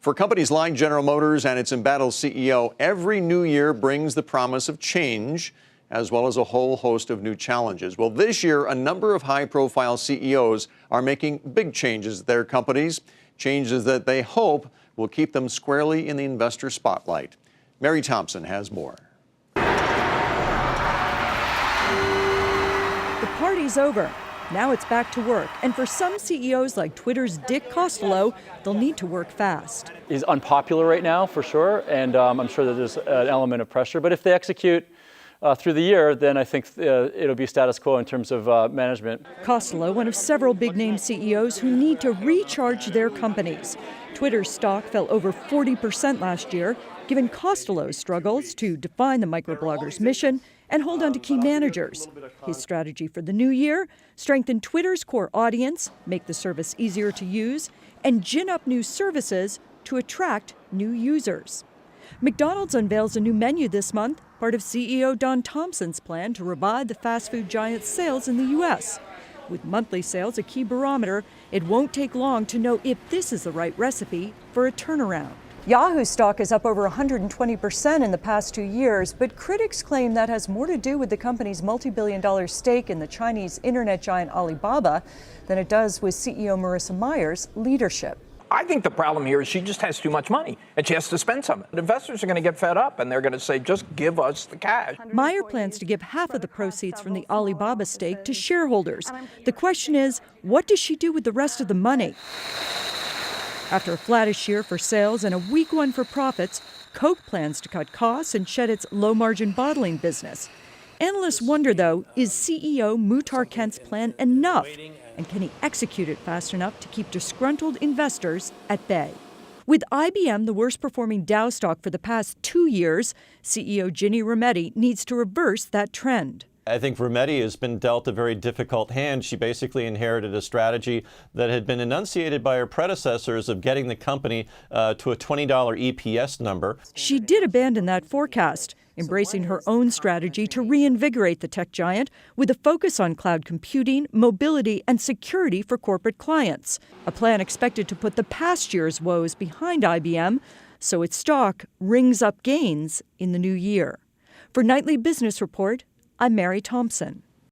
For companies like General Motors and its embattled CEO, every new year brings the promise of change, as well as a whole host of new challenges. Well, this year, a number of high-profile CEOs are making big changes at their companies, changes that they hope will keep them squarely in the investor spotlight. Mary Thompson has more. The party's over. Now it's back to work. And for some CEOs like Twitter's Dick Costolo, they'll need to work fast. He's unpopular right now, for sure, and I'm sure that there's an element of pressure. But if they execute through the year, then I think it'll be status quo in terms of management. Costolo, one of several big-name CEOs who need to recharge their companies. Twitter's stock fell over 40% last year, given Costolo's struggles to define the microblogger's mission and hold on to key managers. His strategy for the new year: strengthen Twitter's core audience, make the service easier to use, and gin up new services to attract new users. McDonald's unveils a new menu this month, part of CEO Don Thompson's plan to revive the fast food giant's sales in the U.S. With monthly sales a key barometer, it won't take long to know if this is the right recipe for a turnaround. Yahoo stock is up over 120% in the past 2 years, but critics claim that has more to do with the company's multi-billion-dollar stake in the Chinese internet giant Alibaba than it does with CEO Marissa Mayer's leadership. I think the problem here is she just has too much money and she has to spend some. Investors are going to get fed up and they're going to say, just give us the cash. Mayer plans to give half of the proceeds from the Alibaba stake to shareholders. The question is, what does she do with the rest of the money? After a flattish year for sales and a weak one for profits, Coke plans to cut costs and shed its low-margin bottling business. Analysts wonder, though, is CEO Muhtar Kent's plan enough? And can he execute it fast enough to keep disgruntled investors at bay? With IBM the worst-performing Dow stock for the past 2 years, CEO Ginny Rometty needs to reverse that trend. I think Rometty has been dealt a very difficult hand. She basically inherited a strategy that had been enunciated by her predecessors of getting the company to a $20 EPS number. She did abandon that forecast, embracing her own strategy to reinvigorate the tech giant with a focus on cloud computing, mobility, and security for corporate clients. A plan expected to put the past year's woes behind IBM, so its stock rings up gains in the new year. For Nightly Business Report, I'm Mary Thompson.